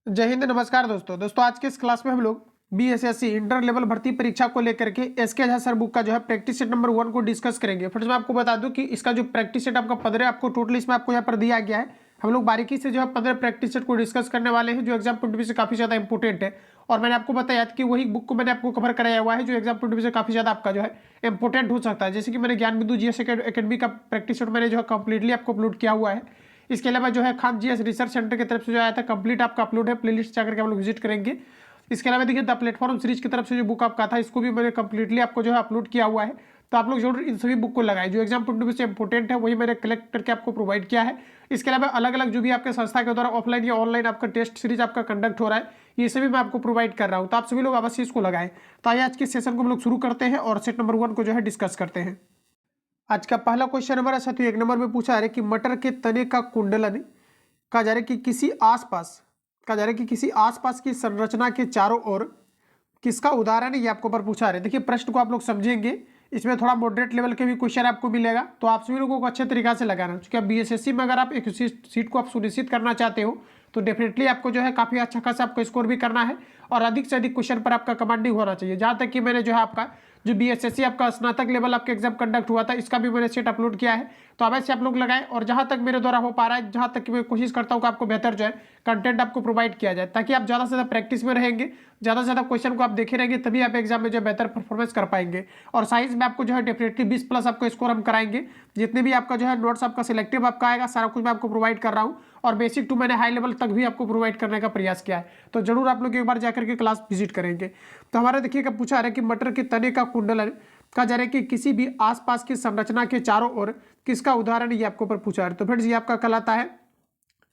जय हिंद, नमस्कार दोस्तों आज के इस क्लास में हम लोग बीएसएससी इंटर लेवल भर्ती परीक्षा को लेकर के एसके झा सर बुक का जो है प्रैक्टिस सेट नंबर 1 को डिस्कस करेंगे। फ्रेंड्स मैं आपको बता दूं कि इसका जो प्रैक्टिस सेट आपका 15 आपको टोटल इसमें आपको यहाँ पर दिया गया है। हम लोग बारीकी से जो है 15 प्रैक्टिस सेट को डिस्कस करने वाले हैं जो एग्जाम पॉइंट ऑफ व्यू से काफी ज्यादा इंपॉर्टेंट है। और मैंने आपको बताया कि वही बुक को मैंने आपको कवर कराया हुआ है जो एग्जाम पॉइंट ऑफ व्यू से काफी ज्यादा आपका जो है इंपॉर्टेंट हो सकता है। जैसे कि मैंने ज्ञान बिंदु जीएस एकेडमी का प्रैक्टिस सेट मैंने जो है कंप्लीटली आपको अपलोड किया हुआ है। इसके अलावा जो है खान जीएस रिसर्च सेंटर की तरफ से जो आया था कंप्लीट आपका अपलोड है, प्लेलिस्ट जाकर के हम लोग विजिट करेंगे। इसके अलावा देखिए द प्लेटफॉर्म सीरीज की तरफ से जो बुक आपका था इसको भी मैंने कंप्लीटली आपको जो है अपलोड किया हुआ है। तो आप लोग जरूर इन सभी बुक को लगाएं, जो एग्जाम पॉइंट ऑफ व्यू से इंपॉर्टेंट है वही मैंने कलेक्ट करके आपको प्रोवाइड किया है। इसके अलावा अलग अलग जो भी आपके संस्था के द्वारा ऑफलाइन या ऑनलाइन आपका टेस्ट सीरीज आपका कंडक्ट हो रहा है ये सभी मैं आपको प्रोवाइड कर रहा हूँ, तो आप सभी लोग अवश्य इसको लगाएं। तो आइए आज के सेशन को हम लोग शुरू करते हैं और सेट नंबर 1 को जो है डिस्कस करते हैं। आज का पहला क्वेश्चन हमारा साथियों 1 नंबर में पूछा है कि मटर के तने का कुंडलन कहा जा रहा है कि किसी आसपास की संरचना के चारों ओर किसका उदाहरण है, ये आपको पर पूछा है। देखिए प्रश्न को आप लोग समझेंगे, इसमें थोड़ा मॉडरेट लेवल के भी क्वेश्चन आपको मिलेगा, तो आप सभी लोगों को अच्छे तरीके से लगाना। क्योंकि अब बीएसएससी में अगर आप एक सीट को आप सुनिश्चित करना चाहते हो तो डेफिनेटली आपको जो है काफी अच्छा खासा आपको स्कोर भी करना है और अधिक से अधिक क्वेश्चन पर आपका कमांडिंग होना चाहिए। जहां तक कि मैंने जो है आपका जो बीएसएससी आपका स्नातक लेवल आपका एग्जाम कंडक्ट हुआ था इसका भी मैंने सेट अपलोड किया है, तो अवश्य आप लोग लगाएं। और जहां तक मेरे द्वारा हो पा रहा है, जहां तक कि मैं कोशिश करता हूं कि आपको बेहतर जो है कंटेंट आपको प्रोवाइड किया जाए, ताकि आप ज़्यादा से ज़्यादा प्रैक्टिस में रहेंगे, ज़्यादा से ज़्यादा क्वेश्चन को आप देखे रहेंगे, तभी आप एग्जाम में जो बेहतर परफॉर्मेंस कर पाएंगे। और साइंस में आपको जो है डेफिनेटली 20+ आपको स्कोर हम कराएंगे। जितने भी आपका जो है नोट्स आपका सिलेक्टिव आपका आएगा सारा कुछ मैं आपको प्रोवाइड कर रहा हूँ और बेसिक टू मैंने हाई लेवल तक भी आपको प्रोवाइड करने का प्रयास किया है। तो जरूर आप लोग एक बार जाकर के क्लास विजिट करेंगे। तो हमारा देखिएगा पूछा है कि मटर के तने का कुंडलन कहा जा रहा है कि किसी भी आसपास की संरचना के चारों ओर किसका उदाहरण ये आपको पर पूछा है। तो फ्रेंड्स ये आपका कहलाता है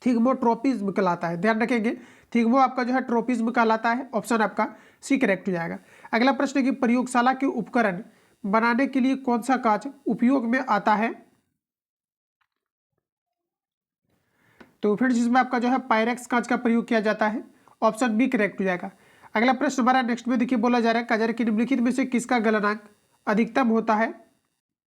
थिग्मोट्रोपिज्म कहलाता है, ध्यान रखेंगे थिग्मो आपका जो है ट्रोपिज्म कहलाता है। ऑप्शन आपका सी करेक्ट हो जाएगा। अगला प्रश्न है कि प्रयोगशाला के उपकरण बनाने के लिए कौन सा कांच उपयोग में आता है। तो फ्रेंड्स इसमें आपका जो है पायरेक्स कांच का प्रयोग किया जाता है। ऑप्शन बी करेक्ट हो जाएगा। अगला प्रश्न हमारा नेक्स्ट में देखिए बोला जा रहा है कहा जा रहा है कि निम्नलिखित में से किसका गलनांक अधिकतम होता है।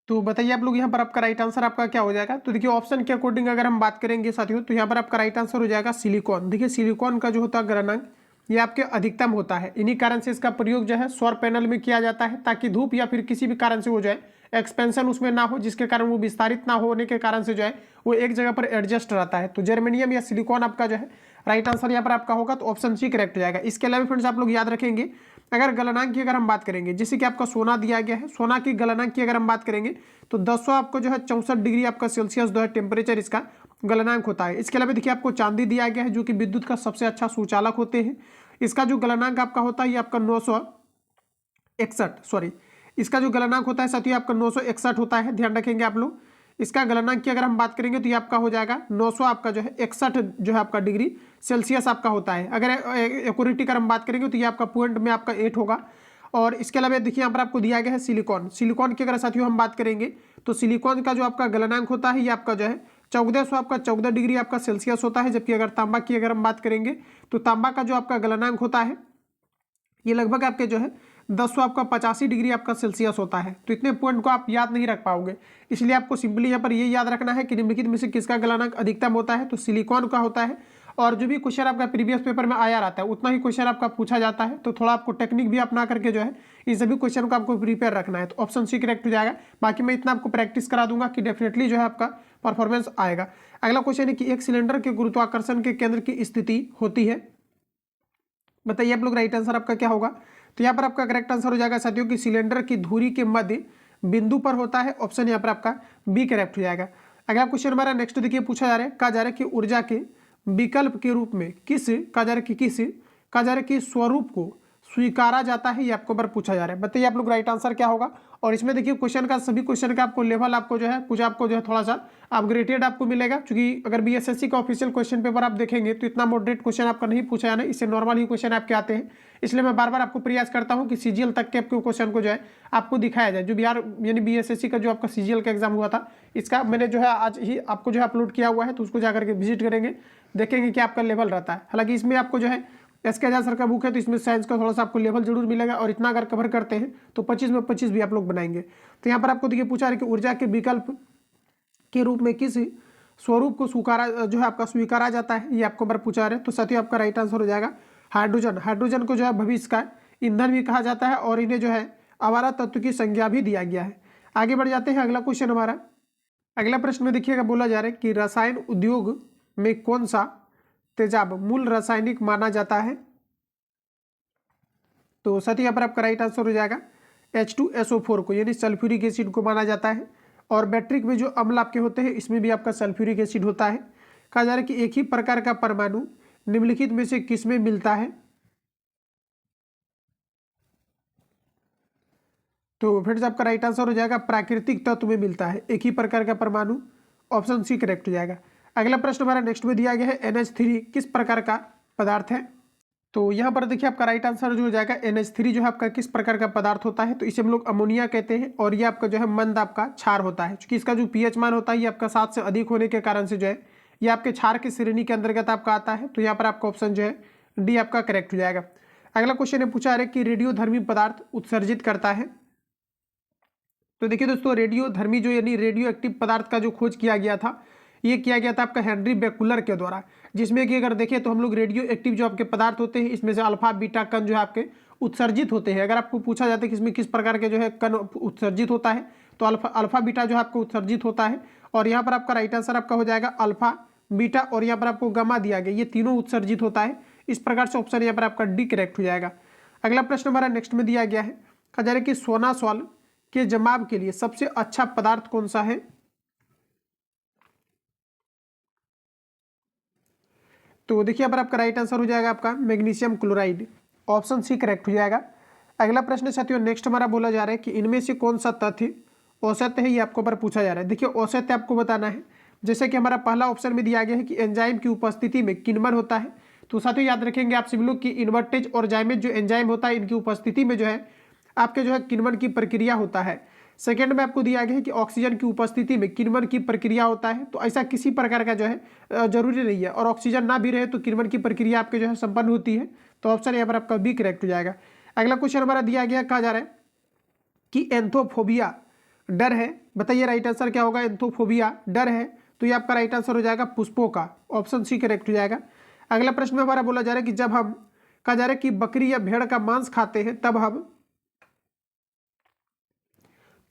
तो बताइए आप लोग यहाँ पर आपका राइट आंसर आपका क्या हो जाएगा। तो देखिए ऑप्शन के अकॉर्डिंग अगर हम बात करेंगे साथियों तो यहाँ पर आपका राइट आंसर हो जाएगा सिलिकॉन। देखिए सिलिकॉन का जो होता है गलनांक ये आपके अधिकतम होता है। इन्हीं कारण से इसका प्रयोग जो है सौर पैनल में किया जाता है, ताकि धूप या फिर किसी भी कारण से हो जाए एक्सपेंशन उसमें ना हो, जिसके कारण वो विस्तारित ना होने के कारण से जो है वो एक जगह पर एडजस्ट रहता है। तो जर्मेनियम या सिलिकॉन आपका जो है राइट आंसर यहाँ पर आपका होगा, तो ऑप्शन सी करेक्ट हो जाएगा। इसके अलावा फ्रेंड्स आप लोग याद रखेंगे अगर गलनांक की अगर हम बात करेंगे, जैसे कि आपका सोना दिया गया है, सोना की गलनांक की अगर हम बात करेंगे तो 10 आपको जो है 64 डिग्री आपका सेल्सियस जो है टेम्परेचर इसका गलनांक होता है। इसके अलावा देखिए आपको चांदी दिया गया है जो कि विद्युत का सबसे अच्छा सुचालक होते हैं। इसका जो गलनांक आपका होता है ये आपका 961 इसका जो गलनांक होता है साथियों आपका 961 होता है, ध्यान रखेंगे आप लोग। इसका गलनांक की अगर हम बात करेंगे तो ये आपका हो जाएगा 900 आपका जो है 61 जो है आपका डिग्री सेल्सियस आपका होता है। अगर एक्यूरेटी की हम बात करेंगे तो ये आपका पॉइंट में आपका 8 होगा। और इसके अलावा देखिए यहाँ पर आपको दिया गया है सिलिकॉन। सिलिकॉन की अगर साथियों हम बात करेंगे तो सिलिकॉन का जो आपका गलनांक होता है ये आपका जो है 1400 आपका 14 डिग्री आपका सेल्सियस होता है। जबकि अगर तांबा की अगर हम बात करेंगे तो तांबा का जो आपका गलनांक होता है ये लगभग आपके जो है 10 आपका 85 डिग्री आपका सेल्सियस होता है। तो इतने पॉइंट को आप याद नहीं रख पाओगे, इसलिए आपको सिंपली यहाँ पर ये याद रखना है कि निम्नलिखित में से किसका गलनांक अधिकतम होता है। तो सिलिकॉन का होता है। और जो भी क्वेश्चन आपका प्रीवियस पेपर में आया रहता है उतना ही क्वेश्चन आपका पूछा जाता है, तो थोड़ा आपको टेक्निक भी अपना करके जो है इन सभी क्वेश्चन को आपको प्रिपेयर रखना है। तो ऑप्शन सी करेक्ट हो जाएगा। बाकी मैं इतना आपको प्रैक्टिस करा दूंगा कि डेफिनेटली जो है आपका परफॉर्मेंस आएगा। अगला क्वेश्चन है कि एक सिलेंडर के गुरुत्वाकर्षण के केंद्र की स्थिति होती है। बताइए आप लोग राइट आंसर आपका क्या होगा। तो यहाँ पर आपका करेक्ट आंसर हो जाएगा साथियों कि सिलेंडर की धुरी के मध्य बिंदु पर होता है। ऑप्शन यहाँ पर आपका बी करेक्ट हो जाएगा। अगला क्वेश्चन हमारा नेक्स्ट देखिए पूछा जा रहा है, कहा जा रहा है कि ऊर्जा के विकल्प के रूप में किस स्वरूप को स्वीकारा जाता है, ये आपको बार पूछा जा रहा है। बताइए आप लोग राइट आंसर क्या होगा। और इसमें देखिए क्वेश्चन का सभी क्वेश्चन का आपको लेवल आपको जो है कुछ आपको जो है थोड़ा सा अपग्रेडेड आपको मिलेगा, क्योंकि अगर बीएसएससी का ऑफिशियल क्वेश्चन पेपर आप देखेंगे तो इतना मॉडरेट क्वेश्चन आपका नहीं पूछा जाना, इससे नॉर्मल ही क्वेश्चन आपके आते हैं। इसलिए मैं बार बार आपको प्रयास करता हूँ कि सीजीएल तक के आपके क्वेश्चन को जो है आपको दिखाया जाए। जो बिहार यानी बीएसएससी का जो आपका सीजीएल का एग्जाम हुआ था इसका मैंने जो है आज ही आपको जो है अपलोड किया हुआ है, तो उसको जाकर के विजिट करेंगे, देखेंगे कि आपका लेवल रहता है। हालांकि इसमें आपको जो है एसके झा सर का बुक है तो इसमें साइंस का थोड़ा सा आपको लेवल जरूर मिलेगा, और इतना अगर कवर करते हैं तो 25 में 25 भी आप लोग बनाएंगे। तो यहाँ पर आपको देखिए पूछा है कि ऊर्जा के विकल्प के रूप में किस स्वरूप को जो है आपका स्वीकारा जाता है, ये आपको बार पूछा रहे। तो साथियों आपका राइट आंसर हो जाएगा हाइड्रोजन। हाइड्रोजन को जो है भविष्य का ईंधन भी कहा जाता है और इन्हें जो है आवारा तत्व की संज्ञा भी दिया गया है। आगे बढ़ जाते हैं, अगला क्वेश्चन हमारा। अगला प्रश्न में देखिएगा, बोला जा रहा है कि रसायन उद्योग में कौन सा तेजाब मूल रासायनिक माना जाता है। तो साथियों यहाँ पर आपका राइट आंसर हो जाएगा H2SO4 को, यानी सल्फ्यूरिक एसिड को माना जाता है। और बैटरिक में जो अम्ल आपके होते हैं इसमें भी आपका सल्फ्यूरिक एसिड होता है। कहा जा रहा है कि एक ही प्रकार का परमाणु निम्नलिखित में से किस में मिलता है। तो फिर से आपका राइट आंसर हो जाएगा प्राकृतिक तत्व में मिलता है एक ही प्रकार का परमाणु, ऑप्शन सी करेक्ट हो जाएगा। अगला प्रश्न हमारा नेक्स्ट में दिया गया है NH3 किस प्रकार का पदार्थ है। तो यहाँ पर देखिए आपका राइट आंसर जो हो जाएगा NH3 जो है आपका किस प्रकार का पदार्थ होता है। तो इसे हम लोग अमोनिया कहते हैं और ये आपका जो है मंद आपका क्षार होता है, क्योंकि इसका जो pH मान होता है ये आपका 7 से अधिक होने के कारण से जो है ये आपके क्षार की श्रेणी के अंतर्गत आपका आता है। तो यहाँ पर आपका ऑप्शन जो है डी आपका करेक्ट हो जाएगा। अगला क्वेश्चन है पूछा है कि रेडियोधर्मी पदार्थ उत्सर्जित करता है। तो देखिए दोस्तों, रेडियोधर्मी जो यानी रेडियो एक्टिव पदार्थ का जो खोज किया गया था, ये किया गया था आपका हेनरी बेकुलर के द्वारा, जिसमें कि अगर देखें तो हम लोग रेडियो एक्टिव जो आपके पदार्थ होते हैं इसमें से अल्फा बीटा कण जो है आपके उत्सर्जित होते हैं। अगर आपको पूछा जाता है कि इसमें किस प्रकार के जो है कण उत्सर्जित होता है, तो अल्फा बीटा जो है आपको उत्सर्जित होता है। और यहाँ पर आपका राइट आंसर आपका हो जाएगा अल्फा बीटा, और यहाँ पर आपको गामा दिया गया, ये तीनों उत्सर्जित होता है। इस प्रकार से ऑप्शन यहाँ पर आपका डी करेक्ट हो जाएगा। अगला प्रश्न हमारा नेक्स्ट में दिया गया है, कहा जा रहा है कि सोना सॉल के जमाव के लिए सबसे अच्छा पदार्थ कौन सा है। तो देखिए यहाँ पर आपका राइट आंसर हो जाएगा आपका magnesium chloride, option C correct हो जाएगा। अगला प्रश्न साथियों नेक्स्ट हमारा बोला जा रहा है कि इनमें से कौन सा तथ्य औसत्य है, ये आपको पर पूछा जा रहा है। देखिए औसत्य आपको बताना है, जैसे कि हमारा पहला ऑप्शन में दिया गया है कि एंजाइम की उपस्थिति में किण्वन होता है। तो साथियों याद रखेंगे आप सभी लोग कि इन्वर्टेज और जाइमेज जो एंजाइम होता है इनकी उपस्थिति में जो है आपके जो है किण्वन की प्रक्रिया होता है। सेकेंड में आपको दिया गया है कि ऑक्सीजन की उपस्थिति में किण्वन की प्रक्रिया होता है। तो ऐसा किसी प्रकार का जो है जरूरी नहीं है, और ऑक्सीजन ना भी रहे तो किण्वन की प्रक्रिया आपके जो है संपन्न होती है। तो ऑप्शन यहाँ पर आपका बी करेक्ट हो जाएगा। अगला क्वेश्चन हमारा दिया गया, कहा जा रहा है कि एंथोफोबिया डर है, बताइए राइट आंसर क्या होगा। एंथोफोबिया डर है, तो ये आपका राइट आंसर हो जाएगा पुष्पों का, ऑप्शन सी करेक्ट हो जाएगा। अगला प्रश्न में हमारा बोला जा रहा है कि जब हम, कहा जा रहा है कि बकरी या भेड़ का मांस खाते हैं तब हम,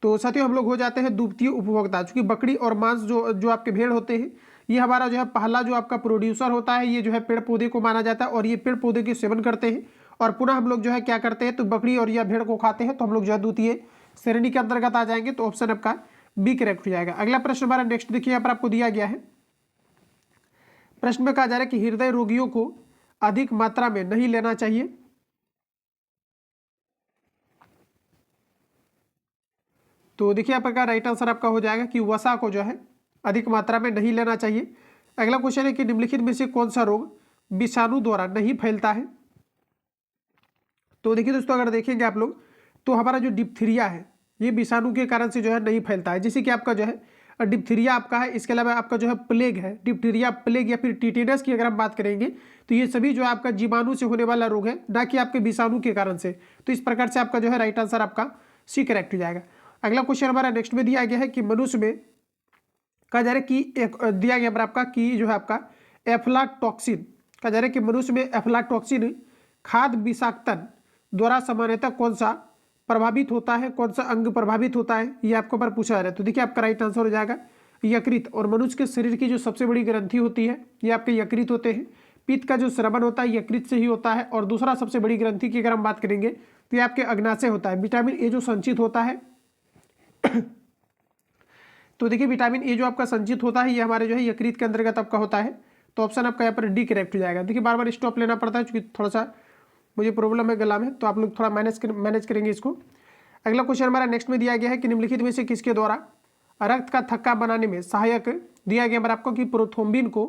तो साथियों हम लोग हो जाते हैं द्वितीय उपभोक्ता, क्योंकि बकरी और मांस जो आपके भेड़ होते हैं ये हमारा जो है पहला जो आपका प्रोड्यूसर होता है, ये जो है पेड़ पौधे को माना जाता है और ये पेड़ पौधे के सेवन करते हैं और पुनः हम लोग जो है क्या करते हैं, तो बकरी और या भेड़ को खाते हैं, तो हम लोग जो है द्वितीय श्रेणी के अंतर्गत आ जाएंगे। तो ऑप्शन आपका बी करेक्ट हो जाएगा। अगला प्रश्न हमारा नेक्स्ट देखिए यहाँ पर आपको दिया गया है, प्रश्न में कहा जा रहा है कि हृदय रोगियों को अधिक मात्रा में नहीं लेना चाहिए। तो देखिए यहाँ पर का राइट आंसर आपका हो जाएगा कि वसा को जो है अधिक मात्रा में नहीं लेना चाहिए। अगला क्वेश्चन है कि निम्नलिखित में से कौन सा रोग विषाणु द्वारा नहीं फैलता है। तो देखिए दोस्तों अगर देखेंगे आप लोग तो हमारा जो डिप्थीरिया है ये विषाणु के कारण से जो है नहीं फैलता है, जैसे कि आपका जो है डिप्थीरिया आपका है। इसके अलावा आपका जो है प्लेग है, डिप्थीरिया प्लेग या फिर टिटेनस की अगर हम बात करेंगे तो ये सभी जो है आपका जीवाणु से होने वाला रोग है, ना कि आपके विषाणु के कारण से। तो इस प्रकार से आपका जो है राइट आंसर आपका सी करेक्ट हो जाएगा। अगला क्वेश्चन हमारा नेक्स्ट में दिया गया है कि मनुष्य में, कहा जा रहा है कि एक दिया गया पर आपका कि जो है आपका एफ्लाटॉक्सिन, कहा जा रहा है कि मनुष्य में एफ्लाटॉक्सिन खाद्य विषाक्तन द्वारा सामान्यतः कौन सा प्रभावित होता है, कौन सा अंग प्रभावित होता है, ये आपको पर पूछा जा रहा है। तो देखिए आपका राइट आंसर हो जाएगा यकृत। और मनुष्य के शरीर की जो सबसे बड़ी ग्रंथि होती है ये आपके यकृत होते हैं। पित्त का जो स्रवण होता है यकृत से ही होता है। और दूसरा सबसे बड़ी ग्रंथि की अगर हम बात करेंगे तो ये आपके अग्नाशय होता है। विटामिन ए जो संचित होता है तो देखिए विटामिन ए जो आपका संचित होता है ये हमारे जो है यकृत के अंतर्गत आपका होता है। तो ऑप्शन आपका यहाँ पर डी करेक्ट हो जाएगा। देखिए बार बार स्टॉप लेना पड़ता है क्योंकि थोड़ा सा मुझे प्रॉब्लम है गला में, तो आप लोग थोड़ा मैनेज करेंगे इसको। अगला क्वेश्चन हमारा नेक्स्ट में दिया गया है कि निम्नलिखित में से किसके द्वारा रक्त का थक्का बनाने में सहायक दिया गया पर आपको कि प्रोथ्रोम्बिन को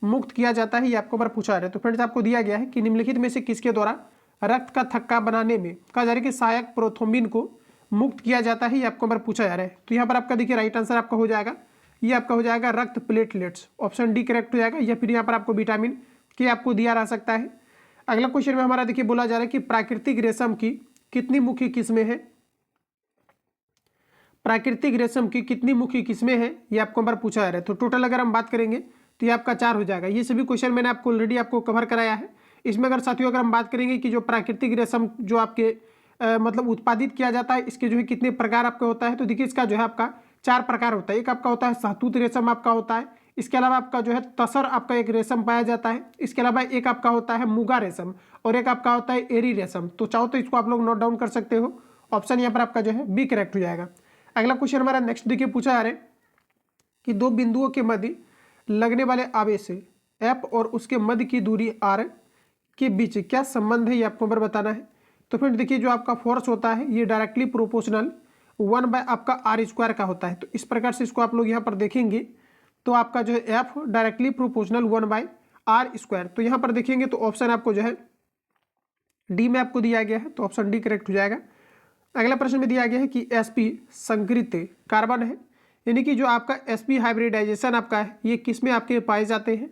मुक्त किया जाता है, ये आपको बार पूछा है। तो फ्रेंड्स आपको दिया गया है कि निम्नलिखित में से किसके द्वारा रक्त का थक्का बनाने में, कहा जा रहा है कि सहायक प्रोथ्रोम्बिन को मुक्त किया जाता है, ये आपको बार पूछा जा रहा है। तो यहाँ पर आपका देखिए राइट आंसर आपका हो जाएगा, ये आपका हो जाएगा रक्त प्लेटलेट्स, ऑप्शन डी करेक्ट हो जाएगा। या फिर यहाँ पर आपको विटामिन के आपको दिया रह सकता है। अगला क्वेश्चन में हमारा देखिए बोला जा रहा है कि प्राकृतिक रेशम की कितनी मुख्य किस्में हैं। प्राकृतिक रेशम की कितनी मुख्य किस्में हैं, ये आपको बार पूछा जा रहा है। तो टोटल अगर हम बात करेंगे तो ये आपका 4 हो जाएगा। ये सभी क्वेश्चन मैंने आपको ऑलरेडी आपको कवर कराया है। इसमें अगर साथियों अगर हम बात करेंगे कि जो प्राकृतिक रेशम जो आपके मतलब उत्पादित किया जाता है, इसके जो है कितने प्रकार आपका होता है, तो देखिए इसका जो है आपका 4 प्रकार होता है। एक आपका होता है शहतूत रेशम आपका होता है, इसके अलावा आपका जो है तसर आपका एक रेशम पाया जाता है, इसके अलावा एक आपका होता है मुगा रेशम और एक आपका होता है एरी रेशम। तो चाहो तो इसको आप लोग नोट डाउन कर सकते हो। ऑप्शन यहाँ पर आपका जो है बी करेक्ट हो जाएगा। अगला क्वेश्चन हमारा नेक्स्ट देखिए पूछा जा रहा है कि दो बिंदुओं के मध्य लगने वाले आवेश एफ और उसके मध्य की दूरी आर के बीच क्या संबंध है, ये आपको नंबर बताना है। तो फिर देखिए जो आपका फोर्स होता है ये डायरेक्टली प्रोपोर्शनल 1/, आपका आर स्क्वायर का होता है। तो इस प्रकार से इसको आप लोग यहाँ पर देखेंगे तो आपका जो है F directly proportional 1/r square. तो यहाँ पर देखेंगे तो ऑप्शन आपको जो है डी में आपको दिया गया है, तो ऑप्शन डी करेक्ट हो जाएगा। अगला प्रश्न में दिया गया है कि sp संकरित कार्बन है, यानी कि जो आपका sp हाइब्रिडाइजेशन आपका है ये किस में आपके पाए जाते हैं।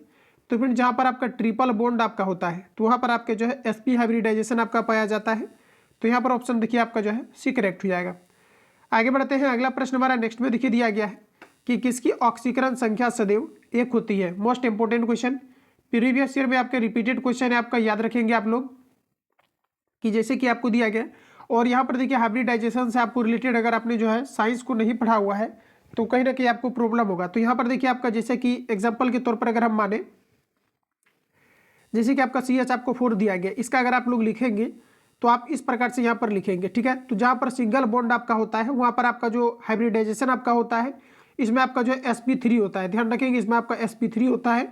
तो फिर जहाँ पर आपका ट्रिपल बॉन्ड आपका होता है तो वहाँ पर आपके जो है sp हाइब्रिडाइजेशन आपका पाया जाता है। तो यहाँ पर ऑप्शन देखिए आपका जो है सी करेक्ट हो जाएगा। आगे बढ़ते हैं। अगला प्रश्न हमारा नेक्स्ट में देखिए दिया गया है कि किसकी ऑक्सीकरण संख्या सदैव 1 होती है। Most important question, previous year में आपके रिपीटेड क्वेश्चन है, आपका याद रखेंगे आप लोग कि जैसे कि आपको दिया गया। और यहाँ पर देखिए हाइब्रिडाइजेशन से आपको रिलेटेड अगर आपने जो है साइंस को नहीं पढ़ा हुआ है तो कहीं ना कहीं आपको प्रॉब्लम होगा। तो यहाँ पर देखिए आपका जैसे कि एग्जांपल के तौर पर अगर हम माने, जैसे कि आपका CH आपको 4 दिया गया, इसका अगर आप लोग लिखेंगे तो आप इस प्रकार से यहाँ पर लिखेंगे, ठीक है। तो जहाँ पर सिंगल बॉन्ड आपका होता है वहाँ पर आपका जो हाइब्रिडाइजेशन आपका होता है इसमें आपका जो है sp3 होता है, ध्यान रखेंगे इसमें आपका sp3 होता है।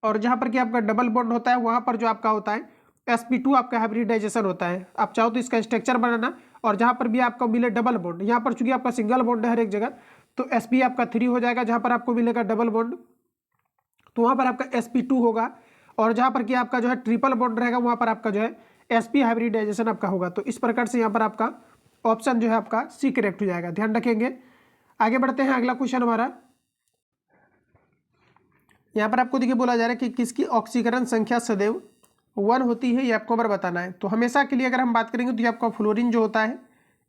और जहाँ पर कि आपका डबल बॉन्ड होता है वहाँ पर जो आपका होता है sp2 आपका हाइब्रिडाइजेशन होता है। आप चाहो तो इसका स्ट्रक्चर बनाना, और जहाँ पर भी आपको मिले डबल बॉन्ड, यहाँ पर चूंकि आपका सिंगल बॉन्ड है हर एक जगह तो sp आपका 3 हो जाएगा, जहाँ पर आपको मिलेगा डबल बॉन्ड तो वहाँ पर आपका sp2 होगा। और जहाँ पर कि आपका जो है ट्रिपल बॉन्ड रहेगा वहाँ पर आपका जो है sp हाइब्रिडाइजेशन आपका होगा। तो इस प्रकार से यहाँ पर आपका ऑप्शन जो है आपका सी करेक्ट हो जाएगा, ध्यान रखेंगे। आगे बढ़ते हैं। अगला क्वेश्चन हमारा यहाँ पर आपको देखिए बोला जा रहा है कि किसकी ऑक्सीकरण संख्या सदैव 1 होती है, ये आपको बार बताना है। तो हमेशा के लिए अगर हम बात करेंगे तो ये आपका फ्लोरीन जो होता है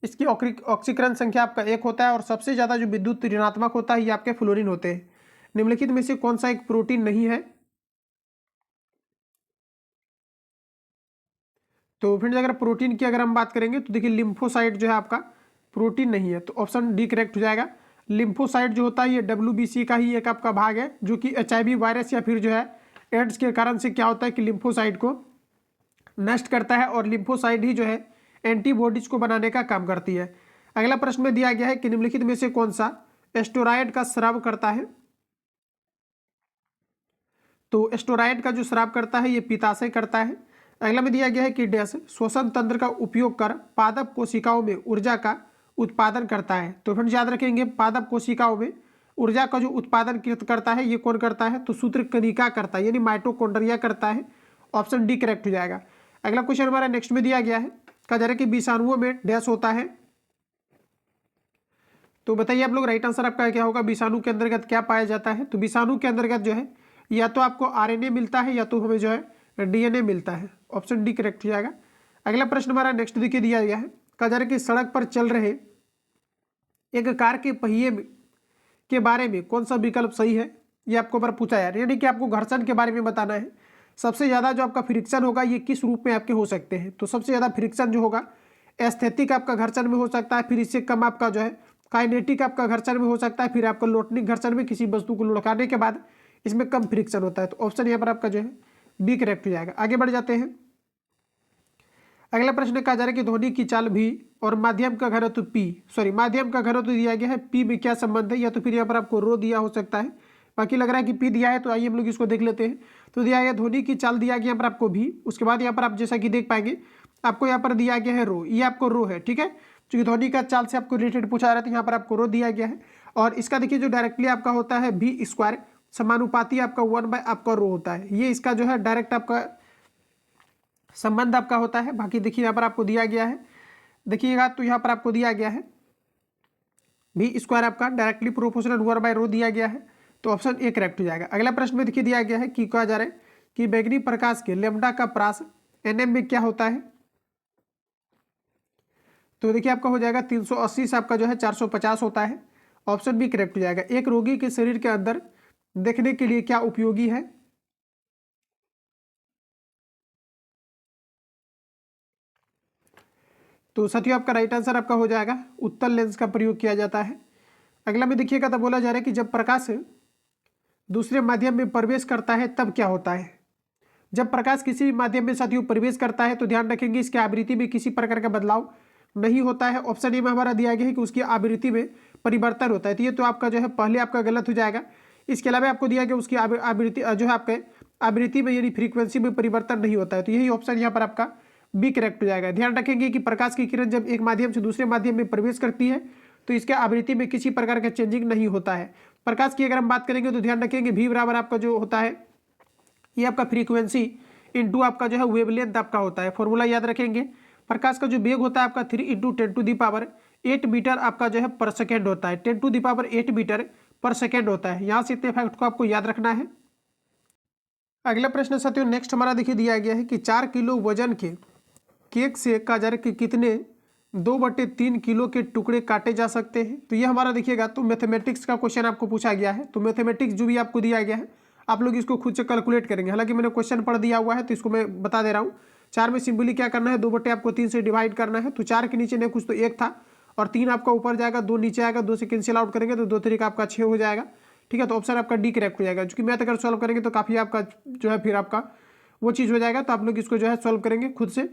इसकी ऑक्सीकरण संख्या आपका 1 होता है, और सबसे ज़्यादा जो विद्युत ऋणात्मक होता है ये आपके फ्लोरीन होते हैं। निम्नलिखित में से कौन सा एक प्रोटीन नहीं है। तो फ्रेंड्स अगर प्रोटीन की अगर हम बात करेंगे तो देखिए लिम्फोसाइट जो है आपका प्रोटीन नहीं है, तो ऑप्शन डी करेक्ट हो जाएगा। लिम्फोसाइट जो होता है ये WBC का ही एक आपका भाग है, जो कि HIV वायरस या फिर जो है एड्स के कारण से क्या होता है कि लिम्फोसाइट को नष्ट करता है, और लिम्फोसाइट ही जो है एंटीबॉडीज को बनाने का काम करती है। अगला प्रश्न में दिया गया है कि निम्नलिखित में से कौन सा स्टेरॉयड का स्राव करता है। तो स्टेरॉयड का जो स्राव करता है ये पित्ताशय करता है। अगला में दिया गया है कि डैश श्वसन तंत्र का उपयोग कर पादप कोशिकाओं में ऊर्जा का उत्पादन करता है। तो फ्रेंड्स याद रखेंगे पादप कोशिकाओं में ऊर्जा का जो उत्पादन करता है ये कौन करता है, तो सूत्रकणिका करता है, यानी माइटोकॉन्ड्रिया करता है। ऑप्शन डी करेक्ट हो जाएगा। अगला क्वेश्चन हमारा नेक्स्ट में दिया गया है, कहा जा रहा है कि विषाणुओं में डैश होता है। तो बताइए आप लोग राइट आंसर आपका क्या होगा, विषाणु के अंतर्गत क्या पाया जाता है। तो विषाणु के अंतर्गत जो है या तो आपको RNA मिलता है या तो हमें जो है DNA मिलता है। ऑप्शन डी करेक्ट हो जाएगा। अगला प्रश्न हमारा नेक्स्ट देखिए दिया गया है, कहा जा रहा है कि सड़क पर चल रहे एक कार के पहिए के बारे में कौन सा विकल्प सही है, ये आपको बार पूछा यार, यानी कि आपको घर्षण के बारे में बताना है। सबसे ज़्यादा जो आपका फ्रिक्शन होगा ये किस रूप में आपके हो सकते हैं। तो सबसे ज़्यादा फ्रिक्शन जो होगा एस्थेटिक आपका घर्षण में हो सकता है, फिर इससे कम आपका जो है काइनेटिक आपका घर्षण में हो सकता है, फिर आपका लोटनिक घर्षण में किसी वस्तु को लुढ़काने के बाद इसमें कम फ्रिक्शन होता है। तो ऑप्शन यहाँ पर आपका जो है बी करेक्ट हो जाएगा। आगे बढ़ जाते हैं। अगला प्रश्न कहा जा रहा है कि ध्वनि की चाल भी और माध्यम का घनत्व माध्यम का घनत्व दिया गया है, पी में क्या संबंध है, या तो फिर यहाँ पर आपको रो दिया हो सकता है, बाकी लग रहा है कि पी दिया है। तो आइए हम लोग इसको देख लेते हैं। तो दिया गया ध्वनि की चाल दिया गया यहाँ पर आपको भी, उसके बाद यहाँ पर आप जैसा कि देख पाएंगे आपको यहाँ पर दिया गया है रो, ये आपको रो है, ठीक है। क्योंकि ध्वनि का चाल से आपको रिलेटेड पूछा जा रहा है तो यहाँ पर आपको रो दिया गया है। और इसका देखिए जो डायरेक्टली आपका होता है V² समानुपाती आपका 1/, आपका रो होता है, ये इसका जो है डायरेक्ट आपका संबंध आपका होता है। बाकी देखिए यहाँ पर आपको दिया गया है, देखिएगा तो यहाँ पर आपको दिया गया है V² आपका डायरेक्टली प्रोपोर्शनल 1/, रो दिया गया है। तो ऑप्शन ए करेक्ट हो जाएगा। अगला प्रश्न में देखिए दिया गया है कि कहा जा रहा है कि बैगनी प्रकाश के लैम्बडा का प्रास NM में क्या होता है। तो देखिए आपका हो जाएगा 380 से आपका जो है 450 होता है। ऑप्शन बी करेक्ट हो जाएगा। एक रोगी के शरीर के अंदर देखने के लिए क्या उपयोगी है? तो साथियों आपका राइट आंसर आपका हो जाएगा उत्तल लेंस का प्रयोग किया जाता है। अगला में देखिएगा तो बोला जा रहा है कि जब प्रकाश दूसरे माध्यम में प्रवेश करता है तब क्या होता है? जब प्रकाश किसी भी माध्यम में साथियों प्रवेश करता है तो ध्यान रखेंगे इसकी आवृत्ति में किसी प्रकार का बदलाव नहीं होता है। ऑप्शन ए में हमारा दिया गया है कि उसकी आवृत्ति में परिवर्तन होता है, तो ये तो आपका जो है पहले आपका गलत हो जाएगा। इसके अलावा आपको दिया गया उसकी आवृत्ति जो है आपके आवृत्ति में यानी फ्रीक्वेंसी में परिवर्तन नहीं होता है, तो यही ऑप्शन यहाँ पर आपका बी करेक्ट हो जाएगा। ध्यान रखेंगे कि प्रकाश की किरण जब एक माध्यम से दूसरे माध्यम में प्रवेश करती है तो इसके आवृत्ति में किसी प्रकार का चेंजिंग नहीं होता है। प्रकाश की अगर हम बात करेंगे तो ध्यान रखेंगे भी बराबर आपका जो होता है ये आपका फ्रीक्वेंसी इंटू आपका जो है वेवलेंथ आपका होता है। फॉर्मूला याद रखेंगे। प्रकाश का जो वेग होता है आपका 3 इंटू 10⁸ मीटर आपका जो है पर सेकेंड होता है। 10⁸ मीटर पर सेकेंड होता है। यहाँ से इतने फैक्ट को आपको याद रखना है। अगला प्रश्न साथियों नेक्स्ट हमारा देखिए दिया गया है कि 4 किलो वजन के केक से कहा जा रहा है कि कितने 2/3 किलो के टुकड़े काटे जा सकते हैं? तो ये हमारा देखिएगा तो मैथमेटिक्स का क्वेश्चन आपको पूछा गया है। तो मैथमेटिक्स जो भी आपको दिया गया है आप लोग इसको खुद से कैलकुलेट करेंगे। हालांकि मैंने क्वेश्चन पढ़ दिया हुआ है तो इसको मैं बता दे रहा हूँ। 4 में सिंपली क्या करना है 2/3 आपको 3 से डिवाइड करना है। तो 4 के नीचे ने कुछ तो 1 था और 3 आपका ऊपर जाएगा, 2 नीचे आएगा, 2 से कैंसिल आउट करेंगे तो 2 तरीका आपका 6 हो जाएगा। ठीक है, तो ऑप्शन आपका डी करेक्ट हो जाएगा। क्योंकि मैथ अगर सॉल्व करेंगे तो काफ़ी आपका जो है फिर आपका वो चीज़ हो जाएगा। तो आप लोग इसको जो है सॉल्व करेंगे खुद से।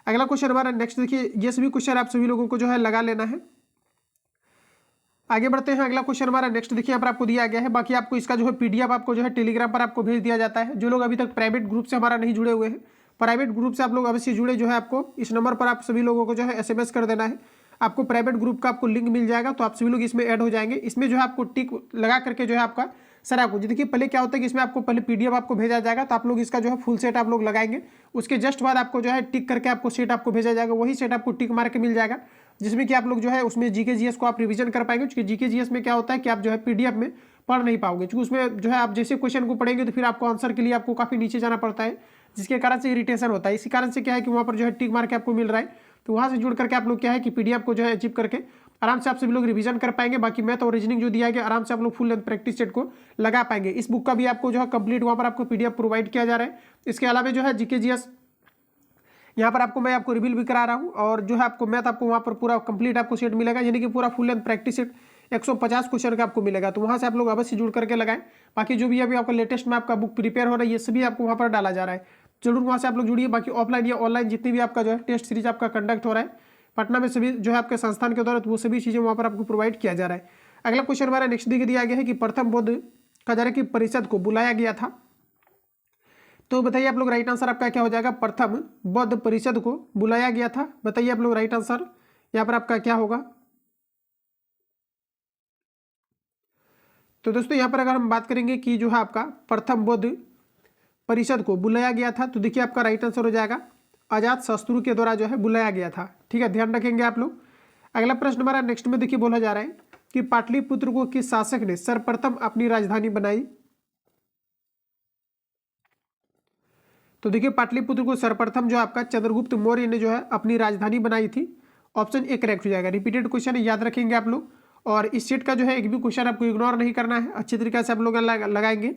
अगला क्वेश्चन हमारा नेक्स्ट देखिए, ये सभी क्वेश्चन आप सभी लोगों को जो है लगा लेना है। आगे बढ़ते हैं। अगला क्वेश्चन हमारा नेक्स्ट देखिए यहाँ पर आपको दिया गया है। बाकी आपको इसका जो है पीडीएफ आपको जो है टेलीग्राम पर आपको भेज दिया जाता है। जो लोग अभी तक प्राइवेट ग्रुप से हमारा नहीं जुड़े हुए हैं, प्राइवेट ग्रुप से आप लोग अवश्य जुड़े। जो है आपको इस नंबर पर आप सभी लोगों को जो है एसएमएस कर देना है। आपको प्राइवेट ग्रुप का आपको लिंक मिल जाएगा, तो आप सभी लोग इसमें ऐड हो जाएंगे। इसमें जो है आपको टिक लगा करके जो है आपका सारा कुछ देखिए पहले क्या होता है कि इसमें आपको पहले पीडीएफ आपको भेजा जाएगा, तो आप लोग इसका जो है फुल सेट आप लोग लगाएंगे। उसके जस्ट बाद आपको जो है टिक करके आपको सेट आपको भेजा जाएगा। वही सेट आपको टिक मार के मिल जाएगा, जिसमें कि आप लोग जो है उसमें जीके जीएस को आप रिवीजन कर पाएंगे। क्योंकि जीके जीएस में क्या होता है कि आप जो है पीडीएफ में पढ़ नहीं पाओगे, क्योंकि उसमें जो है आप जैसे क्वेश्चन को पढ़ेंगे तो फिर आपको आंसर के लिए आपको काफ़ी नीचे जाना पड़ता है, जिसके कारण से इरिटेशन होता है। इसी कारण से क्या है कि वहाँ पर जो है टिक मार के आपको मिल रहा है, तो वहाँ से जुड़ करके आप लोग क्या है कि पीडीएफ को जो है अचीव करके आराम से आप सभी लोग रिवीजन कर पाएंगे। बाकी मैथ और रीजनिंग जो दिया गया आराम से आप लोग फुल लेंथ प्रैक्टिस सेट को लगा पाएंगे। इस बुक का भी आपको जो है कंप्लीट वहाँ पर आपको पीडीएफ प्रोवाइड किया जा रहा है। इसके अलावा जो है जीके जीएस यहाँ पर आपको मैं आपको रिवील भी करा रहा हूँ, और जो है आपको मैथ आपको वहाँ पर पूरा कंप्लीट आपको सेट मिलेगा, यानी कि पूरा full length practice set 150 question का आपको मिलेगा। तो वहाँ से आप लोग अवश्य जुड़ करके लगाएं। बाकी जो भी अभी आपका लेटेस्ट में आपका बुक प्रिपेयर हो रहा है ये सभी आपको वहाँ पर डाला जा रहा है, जरूर वहाँ से आप लोग जुड़िए। बाकी ऑफलाइन या ऑनलाइन जितनी भी आपका जो है टेस्ट सीरीज आपका कंडक्ट हो रहा है पटना में सभी जो है आपके संस्थान के द्वारा, तो वो सभी चीज़ें वहाँ पर आपको प्रोवाइड किया जा रहा है। अगला क्वेश्चन हमारा नेक्स्ट दिया गया है कि प्रथम बौद्ध कजारे की परिषद को बुलाया गया था। तो बताइए आप लोग राइट आंसर आपका क्या हो जाएगा? प्रथम बौद्ध परिषद को बुलाया गया था। बताइए आप लोग राइट आंसर यहाँ पर आपका क्या होगा? तो दोस्तों यहाँ पर अगर हम बात करेंगे कि जो है आपका प्रथम बौद्ध परिषद को बुलाया गया था, तो देखिए आपका राइट आंसर हो जाएगा अजात शत्रु के द्वारा जो है बुलाया गया था। ठीक है, ध्यान रखेंगे आप लोग। अगला प्रश्न हमारा नेक्स्ट में देखिए बोला जा रहा है कि पाटलिपुत्र को किस शासक ने सर्वप्रथम अपनी राजधानी बनाई? तो देखिए पाटलिपुत्र को सर्वप्रथम जो आपका चंद्रगुप्त मौर्य ने जो है अपनी राजधानी बनाई थी। ऑप्शन ए करेक्ट हो जाएगा। रिपीटेड क्वेश्चन याद रखेंगे आप लोग, और इस सेट का जो है एक भी क्वेश्चन आपको इग्नोर नहीं करना है, अच्छी तरीके से आप लोग लगाएंगे।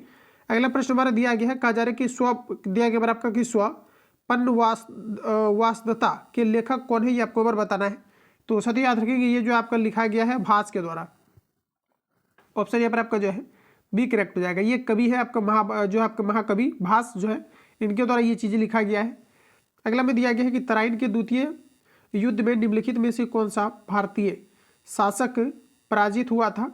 अगला प्रश्न हमारा दिया गया है कहा जा रहा है कि दिया गया आपका कि वासदता के लेखक कौन है, ये आपको बार बताना है। तो साथ ही याद रखेंगे ये जो आपका लिखा गया है भास के द्वारा। ऑप्शन यहाँ पर आपका जो है बी करेक्ट हो जाएगा। ये कवि है आपका जो आपका महाकवि भास जो है, इनके द्वारा ये चीज़ें लिखा गया है। अगला में दिया गया है कि तराइन के द्वितीय युद्ध में निम्नलिखित में से कौन सा भारतीय शासक पराजित हुआ था?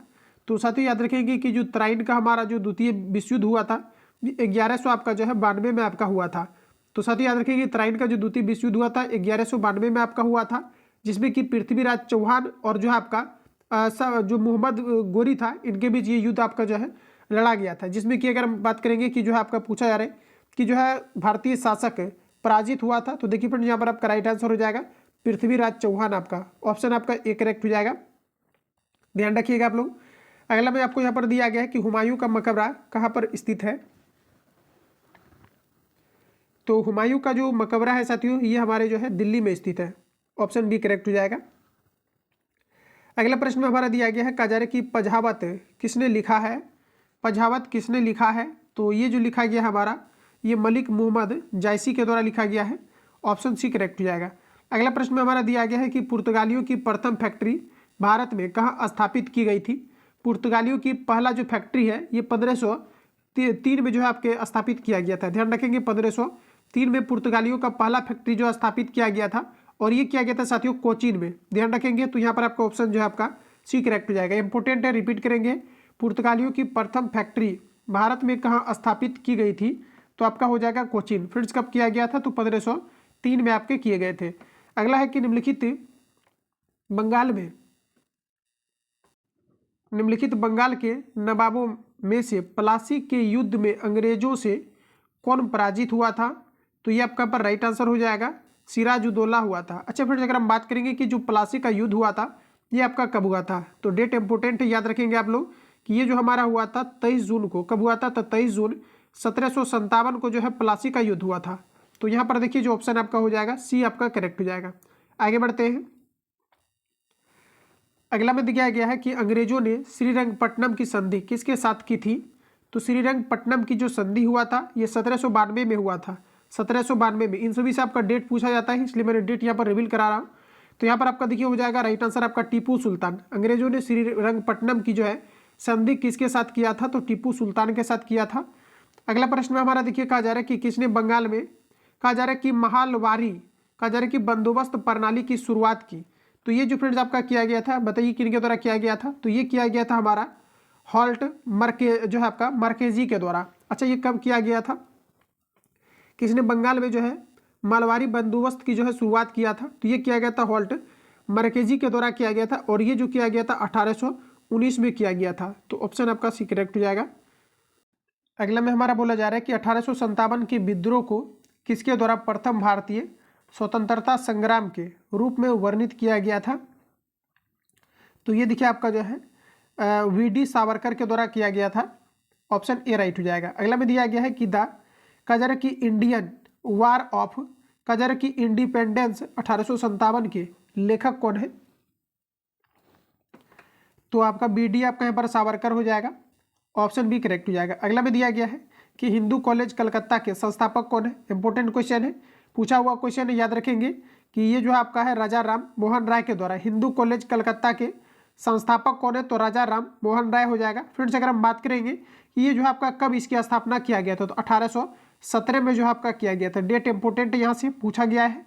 तो साथ ही याद रखेंगे कि जो तराइन का हमारा जो द्वितीय विश्व युद्ध हुआ था 1100 आपका जो है 92 में आपका हुआ था। तो साथ ही याद रखेंगे तराइन का जो द्वितीय विश्व युद्ध हुआ था 1192 में आपका हुआ था, जिसमें कि पृथ्वीराज चौहान और जो है आपका जो मोहम्मद गोरी था, इनके बीच ये युद्ध आपका जो है लड़ा गया था। जिसमें कि अगर हम बात करेंगे कि जो है आपका पूछा जा रहा है कि जो है भारतीय शासक पराजित हुआ था, तो देखिए फ्रेंड यहाँ पर आपका राइट आंसर हो जाएगा पृथ्वीराज चौहान। आपका ऑप्शन आपका ए करेक्ट हो जाएगा, ध्यान रखिएगा आप लोग। अगला में आपको यहाँ पर दिया गया है कि हुमायूं का मकबरा कहाँ पर स्थित है? तो हुमायूं का जो मकबरा है साथियों ये हमारे जो है दिल्ली में स्थित है। ऑप्शन बी करेक्ट हो जाएगा। अगला प्रश्न में हमारा दिया गया है काजारे की पझावत किसने लिखा है। पझावत किसने लिखा है, तो ये जो लिखा गया हमारा ये मलिक मोहम्मद जायसी के द्वारा लिखा गया है। ऑप्शन सी करेक्ट हो जाएगा। अगला प्रश्न में हमारा दिया गया है कि पुर्तगालियों की प्रथम फैक्ट्री भारत में कहाँ स्थापित की गई थी। पुर्तगालियों की पहला जो फैक्ट्री है ये 1503 में जो है आपके स्थापित किया गया था। ध्यान रखेंगे 1503 में पुर्तगालियों का पहला फैक्ट्री जो स्थापित किया गया था और ये किया गया था साथियों कोचीन में। ध्यान रखेंगे तो यहाँ पर आपका ऑप्शन जो है आपका सी करेक्ट हो जाएगा। इंपोर्टेंट है, रिपीट करेंगे। पुर्तगालियों की प्रथम फैक्ट्री भारत में कहाँ स्थापित की गई थी, तो आपका हो जाएगा कोचीन। फ्रेंड्स कब किया गया था, तो 1503 में आपके किए गए थे। अगला है कि निम्नलिखित बंगाल के नवाबों में से प्लासी के युद्ध में अंग्रेजों से कौन पराजित हुआ था, तो ये आपका पर राइट आंसर हो जाएगा सिराजुद्दौला हुआ था। अच्छा फ्रेंड्स अगर हम बात करेंगे कि जो प्लासी का युद्ध हुआ था ये आपका कब हुआ था, तो डेट इंपोर्टेंट है, याद रखेंगे आप लोग कि ये जो हमारा हुआ था 23 जून को। कब हुआ था, तो 23 जून 1757 को जो है प्लासी का युद्ध हुआ था। तो यहाँ पर देखिए जो ऑप्शन आपका हो जाएगा सी आपका करेक्ट हो जाएगा। आगे बढ़ते हैं। अगला में दिखाया गया है कि अंग्रेजों ने श्रीरंगपट्टनम की संधि किसके साथ की थी, तो श्रीरंगपट्टनम की जो संधि हुआ था ये 1792 में हुआ था। 1792 में इन सभी से आपका डेट पूछा जाता है, इसलिए मैंने डेट यहाँ पर रिवील करा रहा हूँ। तो यहाँ पर आपका देखिए हो जाएगा राइट आंसर आपका टीपू सुल्तान। अंग्रेजों ने श्रीरंगपट्टनम की जो है संधि किसके साथ किया था, तो टीपू सुल्तान के साथ किया था। अगला प्रश्न में हमारा देखिए कहा जा रहा है कि किसने बंगाल में कहा जा रहा है कि महालवारी कहा जा रहा है कि बंदोबस्त प्रणाली की शुरुआत की, तो ये जो फ्रेंड्स आपका किया गया था बताइए किनके द्वारा किया गया था, तो ये किया गया था हमारा हॉल्ट जो है आपका मर्केजी के द्वारा। अच्छा ये कब किया गया था, किसने बंगाल में जो है मालवारी बंदोबस्त की जो है शुरुआत किया था, तो ये किया गया था हॉल्ट मर्केजी के द्वारा किया गया था और ये जो किया गया था 1819 में किया गया था। तो ऑप्शन आपका सी करेक्ट हो जाएगा। अगला में हमारा बोला जा रहा है कि 1857 के विद्रोह को किसके द्वारा प्रथम भारतीय स्वतंत्रता संग्राम के रूप में वर्णित किया गया था, तो ये देखिए आपका जो है वी.डी. सावरकर के द्वारा किया गया था। ऑप्शन ए राइट हो जाएगा। अगला में दिया गया है कि कजर की इंडियन वार ऑफ कजर की इंडिपेंडेंस 1857 के लेखक कौन है, तो आपका बी.डी. आपका यहाँ पर सावरकर हो जाएगा। ऑप्शन बी करेक्ट हो जाएगा। अगला में दिया गया है कि हिंदू कॉलेज कलकत्ता के संस्थापक कौन है। इंपोर्टेंट क्वेश्चन है, पूछा हुआ क्वेश्चन है, याद रखेंगे कि ये जो आपका है राजा राम मोहन राय के द्वारा हिंदू कॉलेज कलकत्ता के संस्थापक कौन है, तो राजा राम मोहन राय हो जाएगा। फ्रेंड्स अगर हम बात करेंगे कि ये जो आपका कब इसकी स्थापना किया गया था, तो 1817 में जो आपका किया गया था। डेट इंपोर्टेंट यहाँ से पूछा गया है।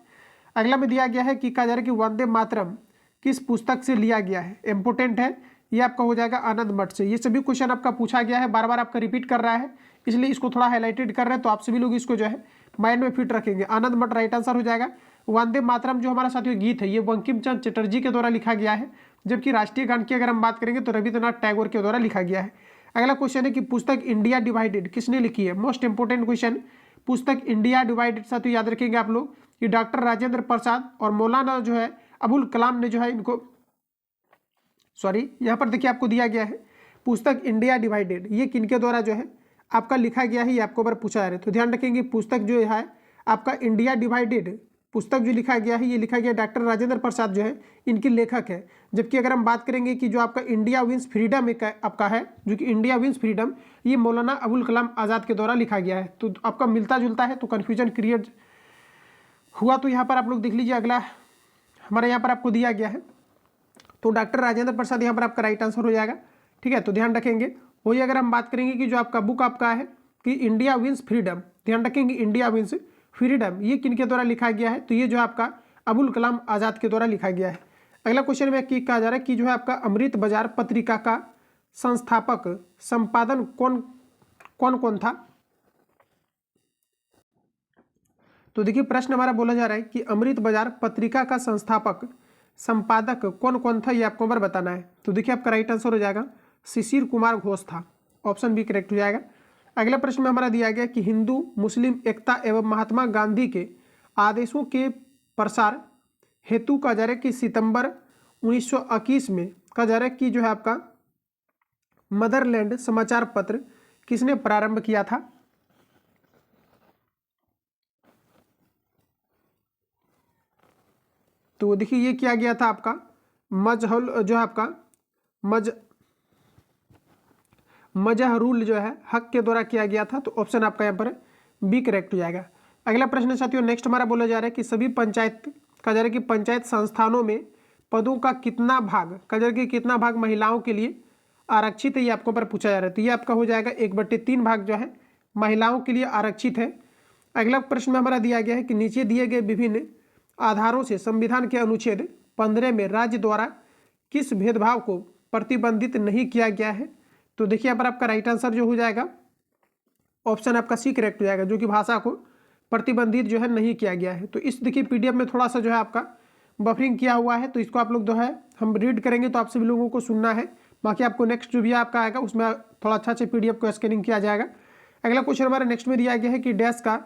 अगला में दिया गया है कि कहा जा रहा है कि वंदे मातरम किस पुस्तक से लिया गया है। इंपोर्टेंट है, ये आपका हो जाएगा आनंद मठ से। ये सभी क्वेश्चन आपका पूछा गया है, बार बार आपका रिपीट कर रहा है, इसलिए इसको थोड़ा हाईलाइटेड कर रहे हैं, तो आप सभी लोग इसको जो है माइंड में फिट रखेंगे। आनंद मठ राइट आंसर हो जाएगा। वंदे मातरम जो हमारा साथियों गीत है ये बंकिम चंद्र चटर्जी के द्वारा लिखा गया है, जबकि राष्ट्रीय गान की अगर हम बात करेंगे तो रविंद्रनाथ टैगोर के द्वारा लिखा गया है। अगला क्वेश्चन है कि पुस्तक इंडिया डिवाइडेड किसने लिखी है। मोस्ट इंपोर्टेंट क्वेश्चन, पुस्तक इंडिया डिवाइडेड साथियों याद रखेंगे आप लोग कि डॉक्टर राजेंद्र प्रसाद और मौलाना जो है अबुल कलाम ने जो है इनको यहाँ पर देखिए आपको दिया गया है पुस्तक इंडिया डिवाइडेड, ये किनके द्वारा जो है आपका लिखा गया है, ये आपको बार पूछा जा रहा है। तो ध्यान रखेंगे पुस्तक जो है आपका इंडिया डिवाइडेड पुस्तक जो लिखा गया है ये लिखा गया डॉक्टर राजेंद्र प्रसाद जो है इनके लेखक है। जबकि अगर हम बात करेंगे कि जो आपका इंडिया विंस फ्रीडम एक आपका है, जो कि इंडिया विंस फ्रीडम ये मौलाना अबुल कलाम आज़ाद के द्वारा लिखा गया है। तो आपका मिलता जुलता है, तो कन्फ्यूजन क्रिएट हुआ। तो यहाँ पर आप लोग देख लीजिए, अगला हमारे यहाँ पर आपको दिया गया है, तो डॉक्टर राजेंद्र प्रसाद यहाँ पर आपका राइट आंसर हो जाएगा। ठीक है, तो ध्यान रखेंगे। वही अगर हम बात करेंगे कि जो आपका बुक आपका है कि इंडिया विंस फ्रीडम, ध्यान रखेंगे इंडिया विंस फ्रीडम ये किनके द्वारा लिखा गया है, तो ये जो आपका अबुल कलाम आज़ाद के द्वारा लिखा गया है। अगला क्वेश्चन में कहा जा रहा है कि जो है आपका अमृत बाजार पत्रिका का संस्थापक संपादन कौन कौन था। तो देखिए प्रश्न हमारा बोला जा रहा है कि अमृत बाजार पत्रिका का संस्थापक संपादक कौन कौन था, ये आपको बार बताना है। तो देखिए आपका राइट आंसर हो जाएगा शिशिर कुमार घोष था। ऑप्शन बी करेक्ट हो जाएगा। अगला प्रश्न में हमारा दिया गया कि हिंदू मुस्लिम एकता एवं महात्मा गांधी के आदेशों के प्रसार हेतु कहा जा रहा है कि सितंबर 1921 में कहा जा रहा है कि जो है आपका मदरलैंड समाचार पत्र किसने प्रारंभ किया था। तो देखिए ये किया गया था आपका मजहल जो है आपका मजहरुल जो है हक के द्वारा किया गया था। तो ऑप्शन आपका यहाँ पर बी करेक्ट हो जाएगा। अगला प्रश्न साथियों नेक्स्ट हमारा बोला जा रहा है कि सभी पंचायत का जा रहा है कि पंचायत संस्थानों में पदों का कितना भाग का जा रहा है कि कितना भाग महिलाओं के लिए आरक्षित है, ये आपको पर पूछा जा रहा है। तो ये आपका हो जाएगा 1/3 भाग जो है महिलाओं के लिए आरक्षित है। अगला प्रश्न में हमारा दिया गया है कि नीचे दिए गए विभिन्न आधारों से संविधान के अनुच्छेद 15 में राज्य द्वारा किस भेदभाव को प्रतिबंधित नहीं किया गया है। तो देखिए यहाँ पर आपका राइट आंसर जो हो जाएगा ऑप्शन आपका सी करेक्ट हो जाएगा, जो कि भाषा को प्रतिबंधित जो है नहीं किया गया है। तो इस देखिए पीडीएफ में थोड़ा सा जो है आपका बफरिंग किया हुआ है, तो इसको आप लोग जो है हम रीड करेंगे तो आप सभी लोगों को सुनना है। बाकी आपको नेक्स्ट जो भी आपका आएगा उसमें थोड़ा अच्छा से पीडीएफ को स्कैनिंग किया जाएगा। अगला क्वेश्चन हमारे नेक्स्ट में दिया गया है कि डैश का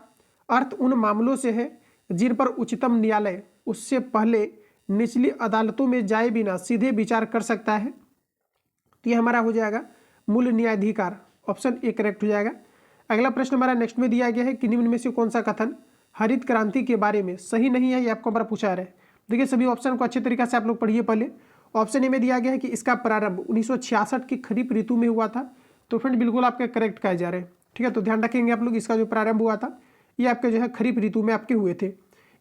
अर्थ उन मामलों से है जिन पर उच्चतम न्यायालय उससे पहले निचली अदालतों में जाए बिना सीधे विचार कर सकता है। तो ये हमारा हो जाएगा मूल न्यायाधिकार, ऑप्शन ए करेक्ट हो जाएगा। अगला प्रश्न हमारा नेक्स्ट में दिया गया है कि निम्न में से कौन सा कथन हरित क्रांति के बारे में सही नहीं है, ये आपको हमारा पूछा रहा है। देखिए सभी ऑप्शन को अच्छे तरीके से आप लोग पढ़िए। पहले ऑप्शन ए में दिया गया है कि इसका प्रारंभ 1966 की खरीफ ऋतु में हुआ था। तो फ्रेंड बिल्कुल आपके करेक्ट कहे जा रहे हैं, ठीक है। तो ध्यान रखेंगे आप लोग, इसका जो प्रारंभ हुआ था ये आपके जो है खरीफ ऋतु में आपके हुए थे।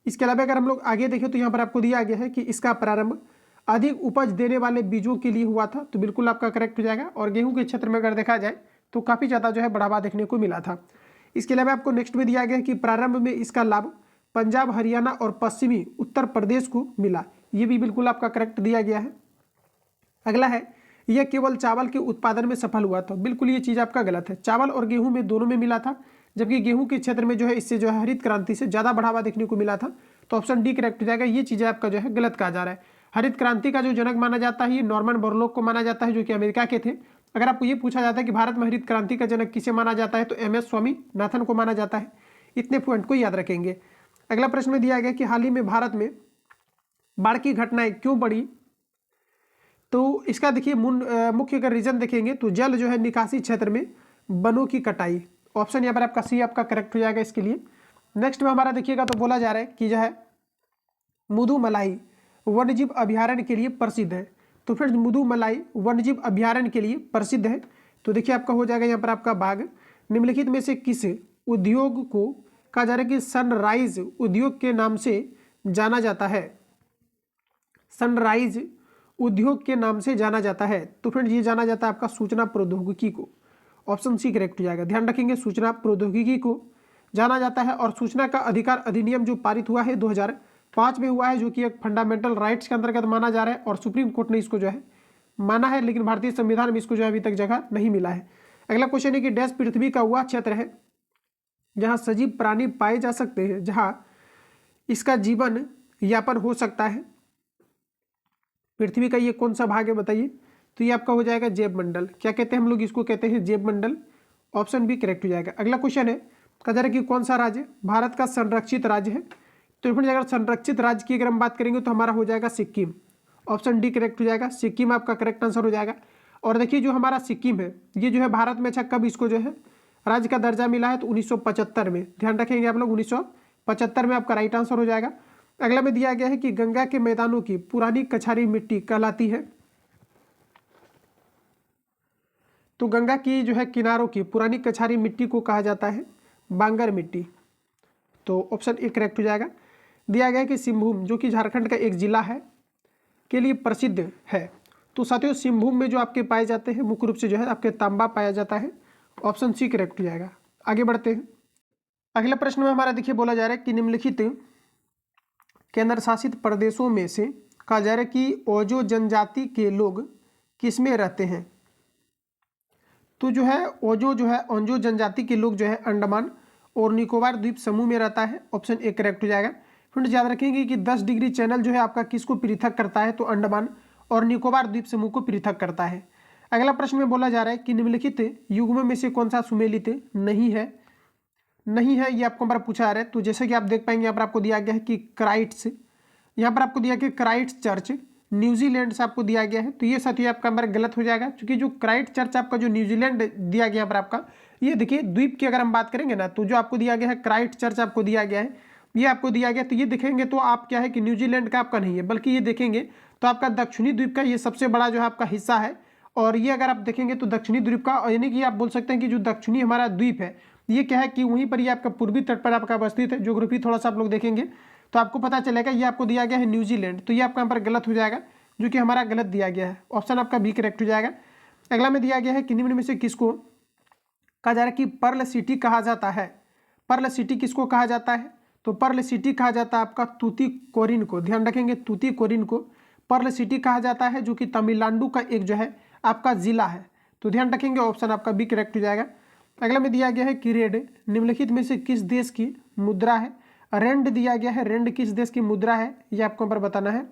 इसके अलावा अगर हम लोग आगे देखें तो यहाँ पर आपको दिया गया है कि इसका प्रारंभ अधिक उपज देने वाले बीजों के लिए हुआ था। तो बिल्कुल आपका करेक्ट हो जाएगा। और गेहूं के क्षेत्र में अगर देखा जाए तो काफ़ी ज़्यादा जो है बढ़ावा देखने को मिला था। इसके अलावा आपको नेक्स्ट में दिया गया है कि प्रारंभ में इसका लाभ पंजाब, हरियाणा और पश्चिमी उत्तर प्रदेश को मिला। ये भी बिल्कुल आपका करेक्ट दिया गया है। अगला है यह केवल चावल के उत्पादन में सफल हुआ था। बिल्कुल ये चीज़ आपका गलत है, चावल और गेहूं में दोनों में मिला था, जबकि गेहूं के क्षेत्र में जो है इससे जो है हरित क्रांति से ज़्यादा बढ़ावा देखने को मिला था। तो ऑप्शन डी करेक्ट हो जाएगा। ये चीज़ें आपका जो है गलत कहा जा रहा है। हरित क्रांति का जो जनक माना जाता है ये नॉर्मन बोरलॉग को माना जाता है, जो कि अमेरिका के थे। अगर आपको ये पूछा जाता है कि भारत में हरित क्रांति का जनक किसे माना जाता है तो MS स्वामीनाथन को माना जाता है। इतने पॉइंट को याद रखेंगे। अगला प्रश्न में दिया गया कि हाल ही में भारत में बाढ़ की घटनाएं क्यों बढ़ी। तो इसका देखिए मुख्य अगर रीजन देखेंगे तो जल जो है निकासी क्षेत्र में वनों की कटाई, ऑप्शन यहाँ पर आपका सी आपका करेक्ट हो जाएगा इसके लिए। नेक्स्ट में हमारा देखिएगा तो बोला जा रहा है कि जो है मुदुमलाई वन्यजीव अभ्यारण्य के लिए प्रसिद्ध है। तो फ्रेंड्स मुदुमलाई वन्यजीव अभ्यारण्य के लिए प्रसिद्ध है। तो देखिए आपका हो जाएगा यहाँ पर आपका बाघ निम्नलिखित में से किस उद्योग को कहा जा रहा है कि सनराइज उद्योग के नाम से जाना जाता है। सनराइज उद्योग के नाम से जाना जाता है। तो फ्रेंड्स ये जाना जाता है आपका सूचना प्रौद्योगिकी को, ऑप्शन सी करेक्ट हो जाएगा। ध्यान रखेंगे सूचना प्रौद्योगिकी को जाना जाता है। और सूचना का अधिकार अधिनियम जो पारित हुआ है 2005 में हुआ है, जो कि एक फंडामेंटल राइट्स के अंतर्गत माना जा रहा है और सुप्रीम कोर्ट ने इसको जो है माना है, लेकिन भारतीय संविधान में इसको जो है अभी तक जगह नहीं मिला है। अगला क्वेश्चन है कि डैश पृथ्वी का वह क्षेत्र है जहाँ सजीव प्राणी पाए जा सकते हैं जहाँ इसका जीवन यापन हो सकता है। पृथ्वी का ये कौन सा भाग है बताइए। तो ये आपका हो जाएगा जैव मंडल। क्या कहते हैं हम लोग इसको, कहते हैं जैव मंडल, ऑप्शन बी करेक्ट हो जाएगा। अगला क्वेश्चन है कहा जा रहा है कि कौन सा राज्य भारत का संरक्षित राज्य है। तो फ्रेंड्स अगर संरक्षित राज्य की अगर हम बात करेंगे तो हमारा हो जाएगा सिक्किम, ऑप्शन डी करेक्ट हो जाएगा। सिक्किम आपका करेक्ट आंसर हो जाएगा। और देखिए जो हमारा सिक्किम है ये जो है भारत में अच्छा कब इसको जो है राज्य का दर्जा मिला है तो 1975 में। ध्यान रखेंगे आप लोग 1975 में आपका राइट आंसर हो जाएगा। अगला में दिया गया है कि गंगा के मैदानों की पुरानी कछारी मिट्टी कहलाती है। तो गंगा की जो है किनारों की पुरानी कछारी मिट्टी को कहा जाता है बांगर मिट्टी। तो ऑप्शन ए करेक्ट हो जाएगा। दिया गया है कि सिंहभूम जो कि झारखंड का एक जिला है के लिए प्रसिद्ध है। तो साथियों सिंहभूम में जो आपके पाए जाते हैं मुख्य रूप से जो है आपके तांबा पाया जाता है, ऑप्शन सी करेक्ट हो जाएगा। आगे बढ़ते हैं। अगला प्रश्न में हमारा देखिए बोला जा रहा है कि निम्नलिखित केंद्र शासित प्रदेशों में से कहा जा रहा है कि ओजो जनजाति के लोग किसमें रहते हैं। तो जो है ओंजो जनजाति के लोग जो है अंडमान और निकोबार द्वीप समूह में रहता है, ऑप्शन ए करेक्ट हो जाएगा। फ्रेंड्स याद रखेंगे कि 10 डिग्री चैनल जो है आपका किसको पृथक करता है तो अंडमान और निकोबार द्वीप समूह को पृथक करता है। अगला प्रश्न में बोला जा रहा है कि निम्नलिखित युग्म में से कौन सा सुमेलित नहीं है। ये आपको हमारा पूछा जा रहा है। तो जैसे कि आप देख पाएंगे यहाँ पर आपको दिया गया है कि क्राइट्स, यहाँ पर आपको दिया गया क्राइट्स चर्च न्यूजीलैंड से आपको दिया गया है। तो ये साथी आपका हमारा गलत हो जाएगा, क्योंकि जो क्राइट चर्च आपका जो न्यूजीलैंड दिया गया पर आपका ये देखिए द्वीप की अगर हम बात करेंगे ना तो जो आपको दिया गया है क्राइट चर्च आपको दिया गया है ये आपको दिया गया। तो ये देखेंगे तो आप क्या है कि न्यूजीलैंड का आपका नहीं है, बल्कि ये देखेंगे तो आपका दक्षिणी द्वीप का ये सबसे बड़ा जो है आपका हिस्सा है। और ये अगर आप देखेंगे तो दक्षिणी द्वीप का, यानी कि आप बोल सकते हैं कि जो दक्षिणी हमारा द्वीप है ये क्या है कि वहीं पर ये आपका पूर्वी तट पर आपका अवस्थित है। ज्योग्राफी थोड़ा सा आप लोग देखेंगे तो आपको पता चलेगा। ये आपको दिया गया है न्यूजीलैंड, तो ये आपका यहाँ पर गलत हो जाएगा, जो कि हमारा गलत दिया गया है। ऑप्शन आपका बी करेक्ट हो जाएगा। अगला में दिया गया है कि निम्न में से किसको कहा जा रहा है कि पर्ल सिटी कहा जाता है। पर्ल सिटी किसको कहा जाता है? तो पर्ल सिटी कहा जाता है आपका तूतीकोरिन को। ध्यान रखेंगे, तूतीकोरिन को पर्ल सिटी कहा जाता है, जो कि तमिलनाडु का एक जो है आपका जिला है। तो ध्यान रखेंगे, ऑप्शन आपका बी करेक्ट हो जाएगा। अगला में दिया गया है कि रेड निम्नलिखित में से किस देश की मुद्रा है। रेंड दिया गया है, रेंड किस देश की मुद्रा है ये आपको यहाँ पर बताना है।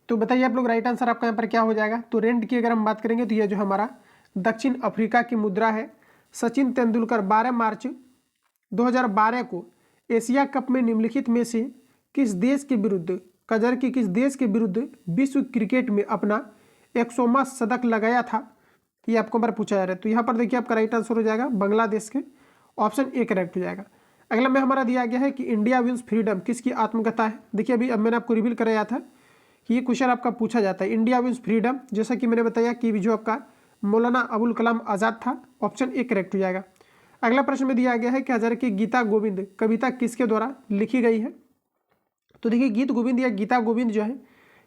तो बताइए आप लोग, राइट आंसर आपका यहाँ पर क्या हो जाएगा। तो रेंड की अगर हम बात करेंगे तो ये जो हमारा दक्षिण अफ्रीका की मुद्रा है। सचिन तेंदुलकर 12 मार्च 2012 को एशिया कप में निम्नलिखित में से किस देश के विरुद्ध कजर की किस देश के विरुद्ध विश्व क्रिकेट में अपना 100वां शतक लगाया था, ये आपको बार पूछा जा रहा है। तो यहाँ पर देखिए आपका राइट आंसर हो जाएगा बांग्लादेश के, ऑप्शन ए करेक्ट हो जाएगा। अगला में हमारा दिया गया है कि इंडिया विंस फ्रीडम किसकी आत्मकथा है। देखिए अभी अब मैंने आपको रिवील कराया था कि ये क्वेश्चन आपका पूछा जाता है। इंडिया विंस फ्रीडम, जैसा कि मैंने बताया कि जो आपका मौलाना अबुल कलाम आज़ाद था, ऑप्शन ए करेक्ट हो जाएगा। अगला प्रश्न में दिया गया है कि हज़ारे की गीता गोविंद कविता किसके द्वारा लिखी गई है। तो देखिए गीत गोविंद या गीता गोविंद जो है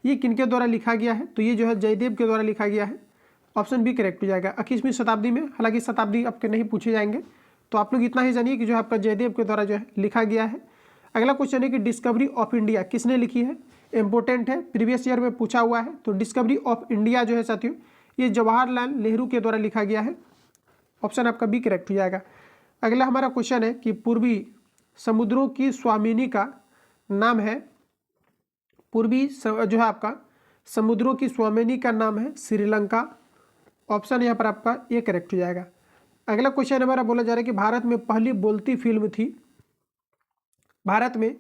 ये किनके द्वारा लिखा गया है। तो ये जो है जयदेव के द्वारा लिखा गया है, ऑप्शन बी करेक्ट हो जाएगा। 21वीं शताब्दी में, हालांकि शताब्दी आपके नहीं पूछे जाएंगे, तो आप लोग इतना ही जानिए कि जो आपका जयदेव के द्वारा जो है लिखा गया है। अगला क्वेश्चन है कि डिस्कवरी ऑफ इंडिया किसने लिखी है। इंपॉर्टेंट है, प्रीवियस ईयर में पूछा हुआ है। तो डिस्कवरी ऑफ इंडिया जो है साथियों ये जवाहरलाल नेहरू के द्वारा लिखा गया है, ऑप्शन आपका बी करेक्ट हो जाएगा। अगला हमारा क्वेश्चन है कि पूर्वी समुद्रों की स्वामिनी का नाम है। पूर्वी जो है आपका समुद्रों की स्वामिनी का नाम है श्रीलंका, ऑप्शन यहाँ पर आपका ए करेक्ट हो जाएगा। अगला क्वेश्चन हमारा बोला जा रहा है कि भारत में पहली बोलती फिल्म थी। भारत में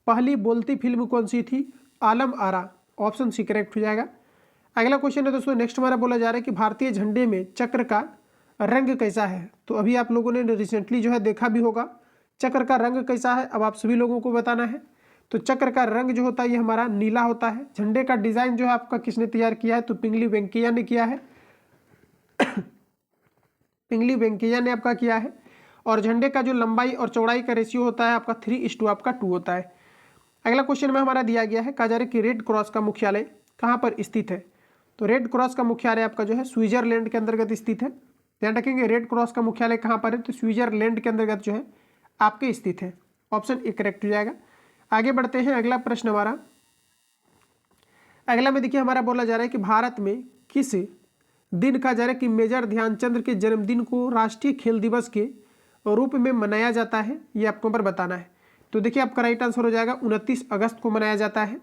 पहली बोलती फिल्म कौन सी थी। Alam Ara, option C correct हो जाएगा। अगला क्वेश्चन है दोस्तों, नेक्स्ट हमारा बोला जा रहा है कि भारतीय झंडे में चक्र का रंग कैसा है। तो अभी आप लोगों ने रिसेंटली जो है देखा भी होगा चक्र का रंग कैसा है, अब आप सभी लोगों को बताना है। तो चक्र का रंग जो होता है ये हमारा नीला होता है। झंडे का डिजाइन जो है आपका किसने तैयार किया है। तो पिंगली वेंकैया ने किया है पिंगली वेंकैया ने आपका किया है। और झंडे का जो लंबाई और चौड़ाई का रेशियो होता है आपका 3:2 आपका 2 होता है। अगला क्वेश्चन में हमारा दिया गया है कहा जा रहा है कि रेड क्रॉस का मुख्यालय कहाँ पर स्थित है। तो रेड क्रॉस का मुख्यालय आपका जो है स्विट्जरलैंड के अंतर्गत स्थित है। ध्यान रखेंगे रेड क्रॉस का मुख्यालय कहाँ पर है। तो स्विट्जरलैंड के अंतर्गत जो है आपके स्थित है, ऑप्शन ए करेक्ट हो जाएगा। आगे बढ़ते हैं, अगला प्रश्न हमारा अगला में देखिए हमारा बोला जा रहा है कि भारत में किस दिन कहा जा रहा है कि मेजर ध्यानचंद के जन्मदिन को राष्ट्रीय खेल दिवस के रूप में मनाया जाता है, ये आपको पर बताना है। तो देखिए आपका राइट आंसर हो जाएगा 29 अगस्त को मनाया जाता है।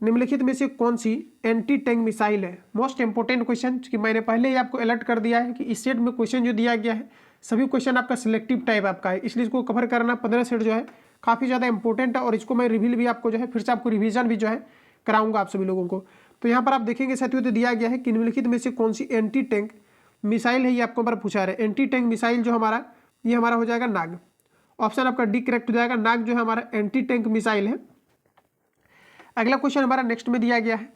निम्नलिखित में से कौन सी एंटी टैंक मिसाइल है। मोस्ट इंपोर्टेंट क्वेश्चन कि मैंने पहले ही आपको अलर्ट कर दिया है कि इस सेट में क्वेश्चन जो दिया गया है सभी क्वेश्चन आपका सिलेक्टिव टाइप आपका है, इसलिए इसको कवर करना 15 सेट जो है काफ़ी ज़्यादा इंपॉर्टेंट है। और इसको मैं रिवील भी आपको जो है फिर से आपको रिवीजन भी जो है कराऊंगा आप सभी लोगों को। तो यहाँ पर आप देखेंगे साथियों तो दिया गया है कि निम्नलिखित में से कौन सी एंटी टैंक मिसाइल है, ये आपको पर पूछा रहा है। एंटी टैंक मिसाइल जो हमारा ये हमारा हो जाएगा नाग, ऑप्शन आपका डी करेक्ट हो जाएगा। नाग जो है हमारा एंटी टैंक मिसाइल है। अगला क्वेश्चन हमारा नेक्स्ट में दिया गया है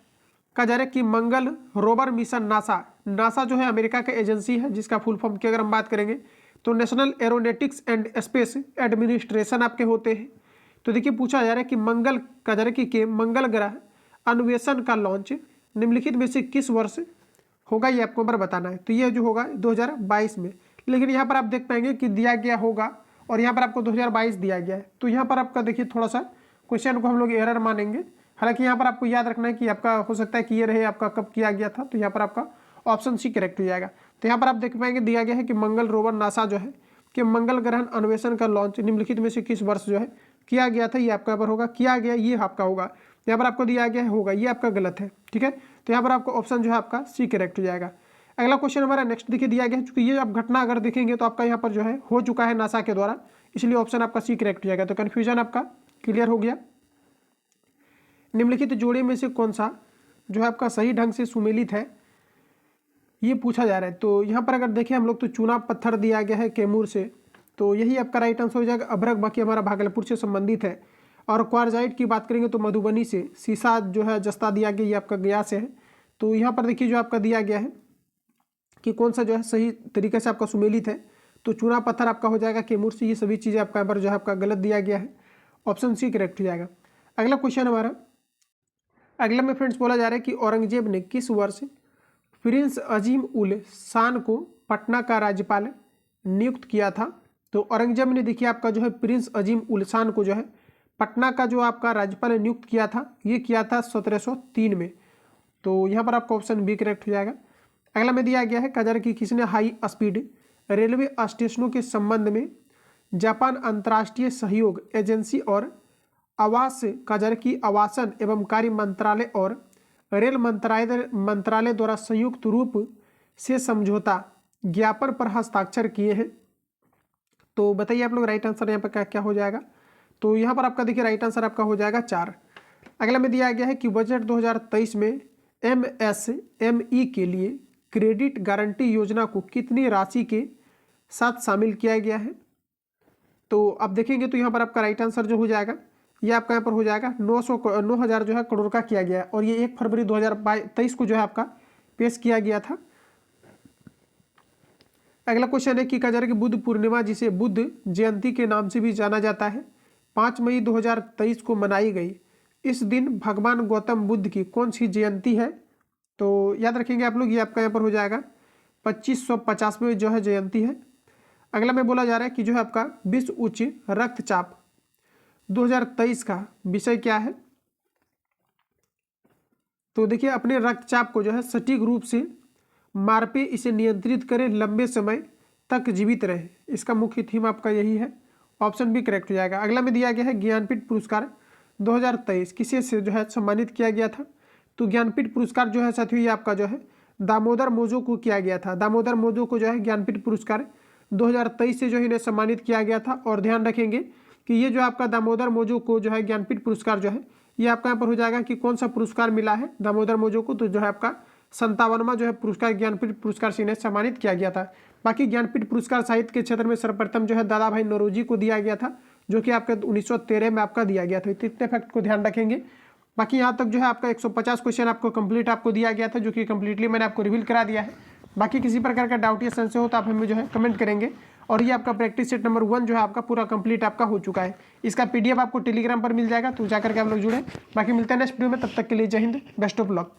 कहा जा रहा है कि मंगल रोवर मिशन नासा जो है अमेरिका का एजेंसी है, जिसका फुल फॉर्म की अगर हम बात करेंगे तो national aeronautics and space administration आपके होते हैं। तो देखिए पूछा जा रहा है कि मंगल कहा जा रहा है कि मंगल ग्रह अन्वेषण का लॉन्च निम्नलिखित में से किस वर्ष होगा, ये आपको बार बताना है। तो ये जो होगा 2022 में, लेकिन यहाँ पर आप देख पाएंगे कि दिया गया होगा और यहाँ पर आपको 2022 दिया गया है। तो यहाँ पर आपका देखिए थोड़ा सा क्वेश्चन को हम लोग एरर मानेंगे। हालांकि यहाँ पर आपको याद रखना है कि आपका हो सकता है कि ये रहे आपका कब किया गया था। तो यहाँ पर आपका ऑप्शन सी करेक्ट हो जाएगा। तो यहाँ पर आप देख पाएंगे दिया गया है कि मंगल रोवर नासा जो है कि मंगल ग्रह अन्वेषण का लॉन्च निम्नलिखित में से किस वर्ष जो है किया गया था, ये आपका पर होगा किया गया, ये आपका होगा। यहाँ पर आपको दिया गया है होगा, ये आपका गलत है, ठीक है। तो यहाँ पर आपको ऑप्शन जो है आपका सी करेक्ट हो जाएगा। अगला क्वेश्चन हमारा नेक्स्ट देखिए दिया गया है, चूंकि ये आप घटना अगर देखेंगे तो आपका यहाँ पर जो है हो चुका है नासा के द्वारा, इसलिए ऑप्शन आपका सी करेक्ट हो जाएगा। तो कन्फ्यूजन आपका क्लियर हो गया। निम्नलिखित जोड़े में से कौन सा जो है आपका सही ढंग से सुमेलित है, ये पूछा जा रहा है। तो यहाँ पर अगर देखें हम लोग तो चूना पत्थर दिया गया है कैमूर से, तो यही आपका राइट आंसर हो जाएगा अभ्रक। बाकी हमारा भागलपुर से संबंधित है। और क्वारजाइट की बात करेंगे तो मधुबनी से। सीसा जो है जस्ता दिया गया, ये आपका गया से है। तो यहाँ पर देखिए जो आपका दिया गया है कि कौन सा जो है सही तरीके से आपका सुमेलित है, तो चूना पत्थर आपका हो जाएगा कैमूर से। ये सभी चीज़ें आपका यहाँ पर जो है आपका गलत दिया गया है, ऑप्शन सी करेक्ट हो जाएगा। अगला क्वेश्चन हमारा, अगला में फ्रेंड्स बोला जा रहा है कि औरंगजेब ने किस वर्ष प्रिंस अजीम उल शान को पटना का राज्यपाल नियुक्त किया था। तो औरंगजेब ने देखिए आपका जो है प्रिंस अजीम उल शान को जो है पटना का जो आपका राज्यपाल नियुक्त किया था, ये किया था 1703 में। तो यहाँ पर आपका ऑप्शन बी करेक्ट हो जाएगा। अगला में दिया गया है कहा जा रहा है कि किसने हाई स्पीड रेलवे स्टेशनों के संबंध में जापान अंतर्राष्ट्रीय सहयोग एजेंसी और आवास कहा जा रहा है कि आवासन एवं कार्य मंत्रालय और रेल मंत्रालय द्वारा संयुक्त रूप से समझौता ज्ञापन पर हस्ताक्षर किए हैं। तो बताइए आप लोग राइट आंसर यहाँ पर क्या क्या हो जाएगा। तो यहाँ पर आपका देखिए राइट आंसर आपका हो जाएगा 4। अगला में दिया गया है कि बजट 2023 में MSME के लिए क्रेडिट गारंटी योजना को कितनी राशि के साथ शामिल किया गया है। तो आप देखेंगे तो यहाँ पर आपका राइट आंसर जो हो जाएगा ये आपका यहाँ पर हो जाएगा 9,000 जो है करोड़ का किया गया है। और ये 1 फरवरी 2023 को जो है आपका पेश किया गया था। अगला क्वेश्चन है कि कहा जा रहा है कि बुद्ध पूर्णिमा, जिसे बुद्ध जयंती के नाम से भी जाना जाता है, 5 मई 2023 को मनाई गई। इस दिन भगवान गौतम बुद्ध की कौन सी जयंती है। तो याद रखेंगे आप लोग, ये आपका यहाँ पर हो जाएगा 2550वें जो है जयंती है। अगला में बोला जा रहा है कि जो है आपका विश्व उच्च रक्तचाप 2023 का विषय क्या है। तो देखिए अपने रक्तचाप को जो है सटीक रूप से मापे, इसे नियंत्रित करें, लंबे समय तक जीवित रहे, इसका मुख्य थीम आपका यही है। ऑप्शन भी करेक्ट हो जाएगा। अगला में दिया गया है ज्ञानपीठ पुरस्कार 2023 किसे से जो है सम्मानित किया गया था। तो ज्ञानपीठ पुरस्कार जो है साथियों ये आपका जो है दामोदर मोजो को किया गया था। दामोदर मोजो को जो है ज्ञानपीठ पुरस्कार 2023 से जो है इन्हें सम्मानित किया गया था। और ध्यान रखेंगे कि ये जो आपका दामोदर मोजो को जो है ज्ञानपीठ पुरस्कार जो है ये आपका यहाँ पर हो जाएगा कि कौन सा पुरस्कार मिला है दामोदर मोजो को। तो जो है आपका 57वां जो है पुरस्कार ज्ञानपीठ पुरस्कार से इन्हें सम्मानित किया गया था। बाकी ज्ञानपीठ पुरस्कार साहित्य के क्षेत्र में सर्वप्रथम जो है दादा भाई नौरोजी को दिया गया था, जो कि आपके 1913 में आपका दिया गया था। इतने फैक्ट को ध्यान रखेंगे। बाकी यहाँ तक जो है आपका 150 क्वेश्चन आपको कंप्लीट आपको दिया गया था, जो कि कंप्लीटली मैंने आपको रिवील करा दिया है। बाकी किसी प्रकार का डाउट या संशय हो तो आप हमें जो है कमेंट करेंगे। और ये आपका प्रैक्टिस सेट नंबर 1 जो है आपका पूरा कंप्लीट आपका हो चुका है। इसका PDF आपको टेलीग्राम पर मिल जाएगा, तो जाकर के आप लोग जुड़े। बाकी मिलते हैं नेक्स्ट वीडियो में, तब तक के लिए जय हिंद, बेस्ट ऑफ लक।